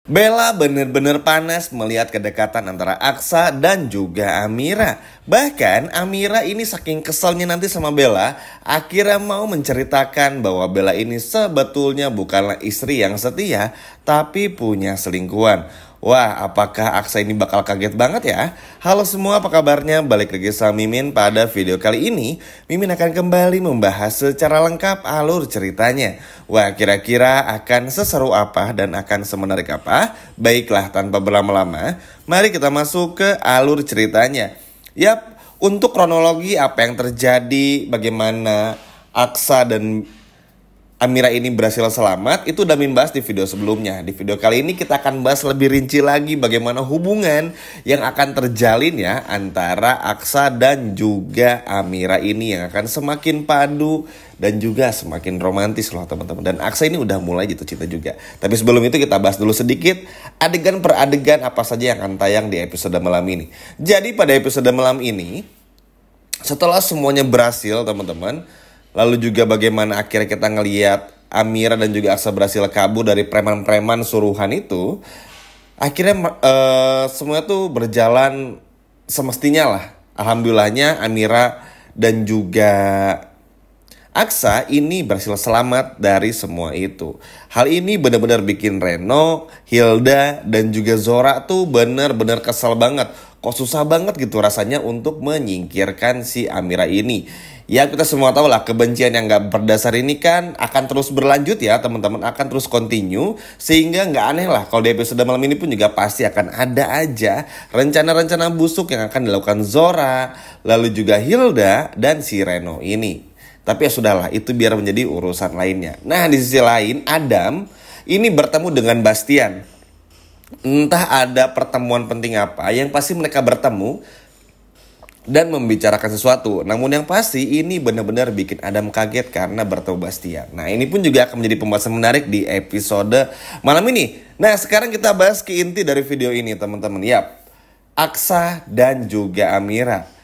Bella bener-bener panas melihat kedekatan antara Aksa dan juga Amira. Bahkan Amira ini saking keselnya nanti sama Bella, akhirnya mau menceritakan bahwa Bella ini sebetulnya bukanlah istri yang setia, tapi punya selingkuhan. Wah, apakah Aksa ini bakal kaget banget ya? Halo semua, apa kabarnya? Balik lagi sama Mimin. Pada video kali ini, Mimin akan kembali membahas secara lengkap alur ceritanya. Wah, kira-kira akan seseru apa dan akan semenarik apa? Baiklah, tanpa berlama-lama, mari kita masuk ke alur ceritanya. Yap, untuk kronologi apa yang terjadi, bagaimana Aksa dan Amira ini berhasil selamat, itu udah Mimin bahas di video sebelumnya. Di video kali ini kita akan bahas lebih rinci lagi bagaimana hubungan yang akan terjalin ya antara Aksa dan juga Amira ini yang akan semakin padu dan juga semakin romantis loh teman-teman. Dan Aksa ini udah mulai jatuh cinta juga. Tapi sebelum itu kita bahas dulu sedikit adegan per adegan apa saja yang akan tayang di episode malam ini. Jadi pada episode malam ini, setelah semuanya berhasil teman-teman, lalu juga bagaimana akhirnya kita ngelihat Amira dan juga Aksa berhasil kabur dari preman-preman suruhan itu. Akhirnya semuanya tuh berjalan semestinya lah. Alhamdulillahnya Amira dan juga Aksa ini berhasil selamat dari semua itu. Hal ini benar-benar bikin Reno, Hilda, dan juga Zora tuh benar-benar kesel banget. Kok susah banget gitu rasanya untuk menyingkirkan si Amira ini. Ya kita semua tahu lah kebencian yang gak berdasar ini kan akan terus berlanjut ya teman-teman. Akan terus continue. Sehingga gak aneh lah kalau di episode malam ini pun juga pasti akan ada aja rencana-rencana busuk yang akan dilakukan Zora, lalu juga Hilda dan si Reno ini. Tapi ya sudahlah, itu biar menjadi urusan lainnya. Nah di sisi lain Adam ini bertemu dengan Bastian. Entah ada pertemuan penting apa, yang pasti mereka bertemu dan membicarakan sesuatu. Namun yang pasti ini benar-benar bikin Adam kaget karena bertemu Bastian. Nah ini pun juga akan menjadi pembahasan menarik di episode malam ini. Nah sekarang kita bahas ke inti dari video ini teman-teman. Yap, Aksa dan juga Amira.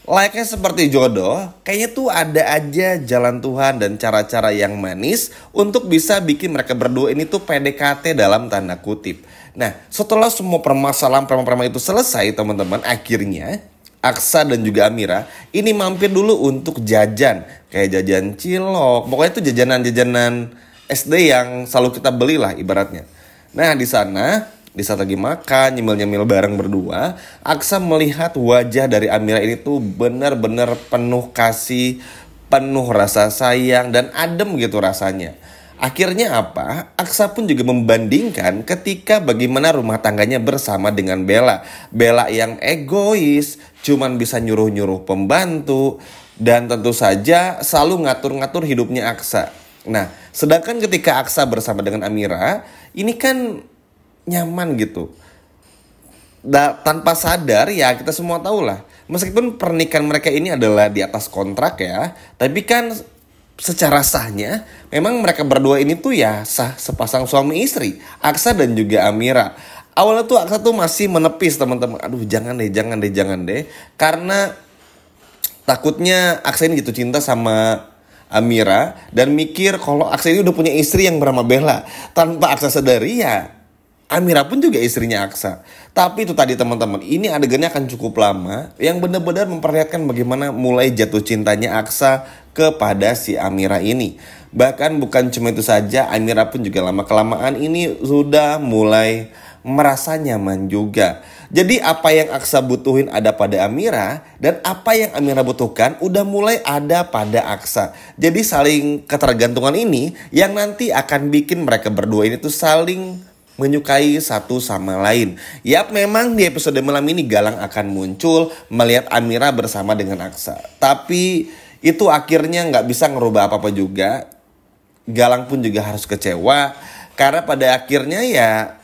Layaknya seperti jodoh, kayaknya tuh ada aja jalan Tuhan dan cara-cara yang manis untuk bisa bikin mereka berdua ini tuh PDKT dalam tanda kutip. Nah, setelah semua permasalahan preman-preman itu selesai teman-teman, akhirnya Aksa dan juga Amira ini mampir dulu untuk jajan. Kayak jajan cilok, pokoknya itu jajanan-jajanan SD yang selalu kita beli lah ibaratnya. Nah di sana, di saat lagi makan, nyemil-nyemil bareng berdua, Aksa melihat wajah dari Amira ini tuh benar-benar penuh kasih, penuh rasa sayang dan adem gitu rasanya. Akhirnya apa? Aksa pun juga membandingkan ketika bagaimana rumah tangganya bersama dengan Bella. Bella yang egois, cuman bisa nyuruh-nyuruh pembantu, dan tentu saja selalu ngatur-ngatur hidupnya Aksa. Nah, sedangkan ketika Aksa bersama dengan Amira, ini kan nyaman gitu. Tanpa sadar ya kita semua tahu lah. Meskipun pernikahan mereka ini adalah di atas kontrak ya, tapi kan secara sahnya memang mereka berdua ini tuh ya sah sepasang suami istri, Aksa dan juga Amira. Awalnya tuh Aksa tuh masih menepis teman-teman. Aduh jangan deh. Karena takutnya Aksa ini jatuh cinta sama Amira dan mikir kalau Aksa ini udah punya istri yang bernama Bella. Tanpa Aksa sadari ya Amira pun juga istrinya Aksa. Tapi itu tadi teman-teman, ini adegannya akan cukup lama yang benar-benar memperlihatkan bagaimana mulai jatuh cintanya Aksa kepada si Amira ini. Bahkan bukan cuma itu saja, Amira pun juga lama-kelamaan ini sudah mulai merasa nyaman juga. Jadi apa yang Aksa butuhin ada pada Amira, dan apa yang Amira butuhkan udah mulai ada pada Aksa. Jadi saling ketergantungan ini yang nanti akan bikin mereka berdua ini tuh saling menyukai satu sama lain. Yap, memang di episode malam ini Galang akan muncul melihat Amira bersama dengan Aksa. Tapi itu akhirnya gak bisa ngerubah apa-apa juga. Galang pun juga harus kecewa. Karena pada akhirnya ya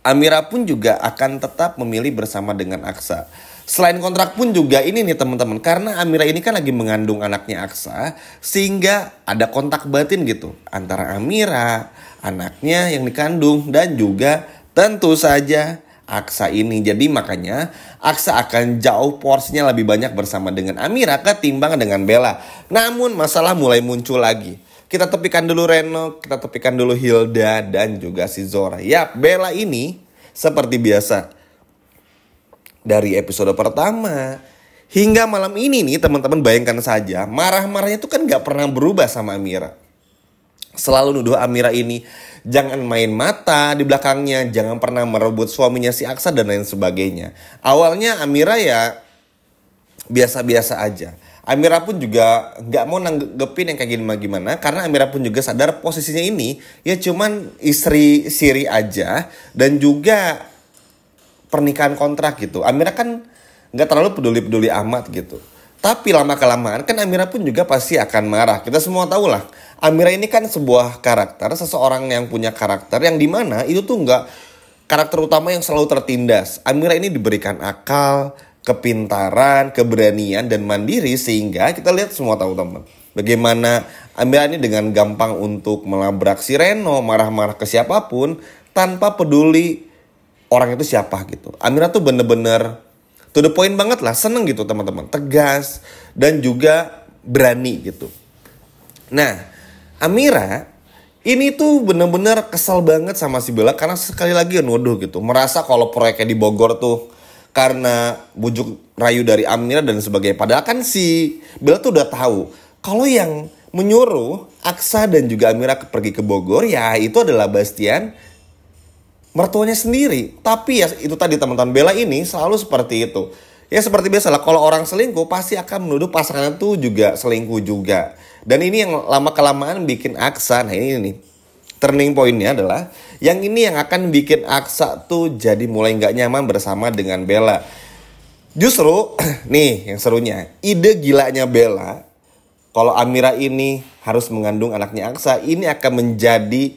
Amira pun juga akan tetap memilih bersama dengan Aksa. Selain kontrak pun juga ini nih teman-teman. Karena Amira ini kan lagi mengandung anaknya Aksa. Sehingga ada kontak batin gitu antara Amira, anaknya yang dikandung, dan juga tentu saja Aksa ini. Jadi makanya Aksa akan jauh porsinya lebih banyak bersama dengan Amira ketimbang dengan Bella. Namun masalah mulai muncul lagi. Kita tepikan dulu Reno, kita tepikan dulu Hilda dan juga si Zora. Yap, Bella ini seperti biasa. Dari episode pertama hingga malam ini nih teman-teman, bayangkan saja, marah-marahnya itu kan gak pernah berubah sama Amira. Selalu nuduh Amira ini jangan main mata di belakangnya, jangan pernah merebut suaminya si Aksa dan lain sebagainya. Awalnya Amira ya biasa-biasa aja. Amira pun juga gak mau nanggepin yang kayak gimana, karena Amira pun juga sadar posisinya ini ya cuman istri siri aja dan juga pernikahan kontrak gitu. Amira kan gak terlalu peduli-peduli amat gitu. Tapi lama-kelamaan kan Amira pun juga pasti akan marah. Kita semua tahu lah, Amira ini kan sebuah karakter, seseorang yang punya karakter yang dimana itu tuh gak karakter utama yang selalu tertindas. Amira ini diberikan akal, kepintaran, keberanian, dan mandiri, sehingga kita lihat semua tahu teman bagaimana Amira ini dengan gampang untuk melabrak si Reno, marah-marah ke siapapun tanpa peduli orang itu siapa gitu. Amira tuh bener-bener to the point banget lah, seneng gitu teman-teman, tegas dan juga berani gitu. Nah, Amira ini tuh bener-bener kesal banget sama si Bella karena sekali lagi nuduh gitu, merasa kalau proyeknya di Bogor tuh karena bujuk rayu dari Amira dan sebagainya. Padahal kan si Bella tuh udah tahu kalau yang menyuruh Aksa dan juga Amira pergi ke Bogor ya itu adalah Bastian, mertuanya sendiri. Tapi ya itu tadi teman-teman, Bella ini selalu seperti itu. Ya seperti biasa lah, kalau orang selingkuh pasti akan menuduh pasangannya tuh juga selingkuh juga. Dan ini yang lama-kelamaan bikin Aksa, nah ini nih turning pointnya adalah yang ini yang akan bikin Aksa tuh jadi mulai gak nyaman bersama dengan Bella. Justru nih yang serunya, ide gilanya Bella kalau Amira ini harus mengandung anaknya Aksa, ini akan menjadi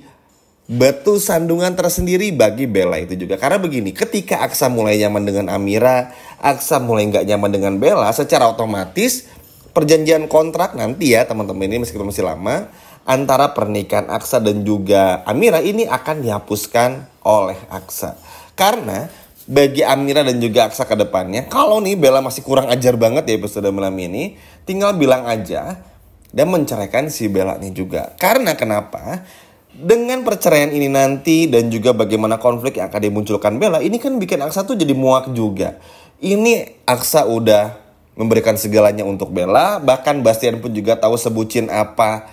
batu sandungan tersendiri bagi Bella itu juga. Karena begini, ketika Aksa mulai nyaman dengan Amira, Aksa mulai gak nyaman dengan Bella, secara otomatis perjanjian kontrak nanti ya teman-teman ini meskipun masih lama antara pernikahan Aksa dan juga Amira ini akan dihapuskan oleh Aksa. Karena bagi Amira dan juga Aksa ke depannya, kalau nih Bella masih kurang ajar banget ya episode malam ini, tinggal bilang aja dan menceraikan si Bella nih juga. Karena kenapa? Dengan perceraian ini nanti dan juga bagaimana konflik yang akan dimunculkan Bella, ini kan bikin Aksa tuh jadi muak juga. Ini Aksa udah memberikan segalanya untuk Bella, bahkan Bastian pun juga tahu sebucin apa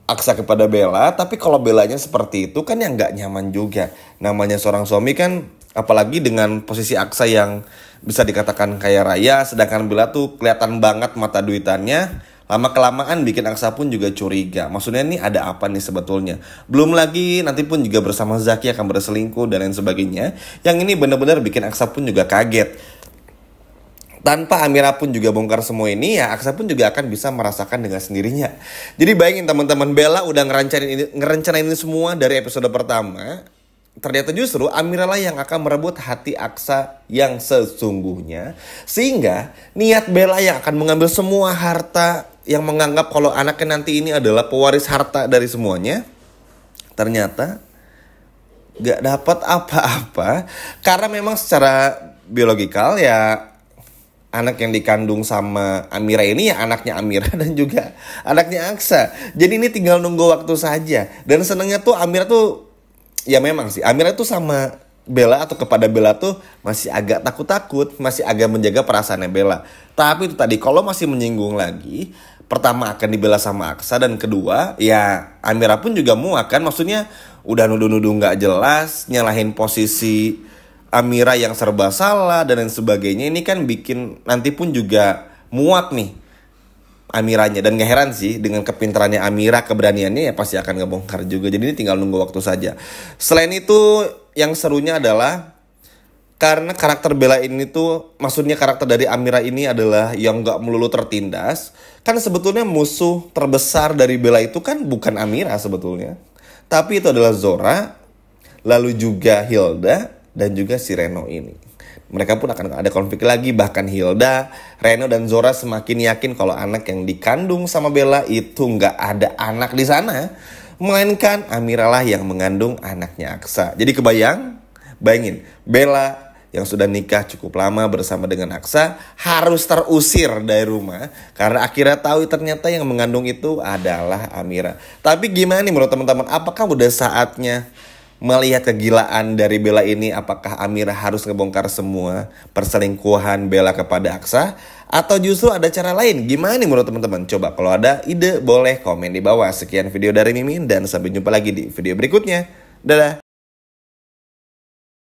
Aksa kepada Bella, tapi kalau Bellanya seperti itu kan yang gak nyaman juga. Namanya seorang suami kan, apalagi dengan posisi Aksa yang bisa dikatakan kaya raya, sedangkan Bella tuh kelihatan banget mata duitannya. Lama-kelamaan bikin Aksa pun juga curiga. Maksudnya nih ada apa nih sebetulnya. Belum lagi nanti pun juga bersama Zaki akan berselingkuh dan lain sebagainya. Yang ini benar-benar bikin Aksa pun juga kaget. Tanpa Amira pun juga bongkar semua ini, ya Aksa pun juga akan bisa merasakan dengan sendirinya. Jadi bayangin teman-teman, Bella udah ngerencanain ini semua dari episode pertama. Ternyata justru Amira lah yang akan merebut hati Aksa yang sesungguhnya. Sehingga niat Bella yang akan mengambil semua harta, yang menganggap kalau anaknya nanti ini adalah pewaris harta dari semuanya, ternyata gak dapat apa-apa. Karena memang secara biologikal ya anak yang dikandung sama Amira ini ya anaknya Amira dan juga anaknya Aksa. Jadi ini tinggal nunggu waktu saja. Dan senengnya tuh Amira tuh, ya memang sih Amira tuh sama Bella atau kepada Bella tuh masih agak takut-takut, masih agak menjaga perasaannya Bella. Tapi itu tadi kalau masih menyinggung lagi, pertama akan dibela sama Aksa, dan kedua ya Amira pun juga muak kan. Maksudnya udah nuduh-nuduh gak jelas, nyalahin posisi Amira yang serba salah dan lain sebagainya. Ini kan bikin nanti pun juga muak nih Amiranya. Dan gak heran sih dengan kepintarannya Amira, keberaniannya ya pasti akan ngebongkar juga. Jadi ini tinggal nunggu waktu saja. Selain itu yang serunya adalah karena karakter Bella ini tuh, maksudnya karakter dari Amira ini adalah yang gak melulu tertindas. Kan sebetulnya musuh terbesar dari Bella itu kan bukan Amira sebetulnya, tapi itu adalah Zora, lalu juga Hilda, dan juga si Reno ini. Mereka pun akan ada konflik lagi. Bahkan Hilda, Reno, dan Zora semakin yakin kalau anak yang dikandung sama Bella itu gak ada anak di sana, melainkan Amira lah yang mengandung anaknya Aksa. Jadi bayangin Bella yang sudah nikah cukup lama bersama dengan Aksa harus terusir dari rumah karena akhirnya tahu ternyata yang mengandung itu adalah Amira. Tapi gimana nih menurut teman-teman? Apakah udah saatnya melihat kegilaan dari Bella ini? Apakah Amira harus ngebongkar semua perselingkuhan Bella kepada Aksa? Atau justru ada cara lain? Gimana nih menurut teman-teman? Coba kalau ada ide boleh komen di bawah. Sekian video dari Mimin dan sampai jumpa lagi di video berikutnya. Dadah!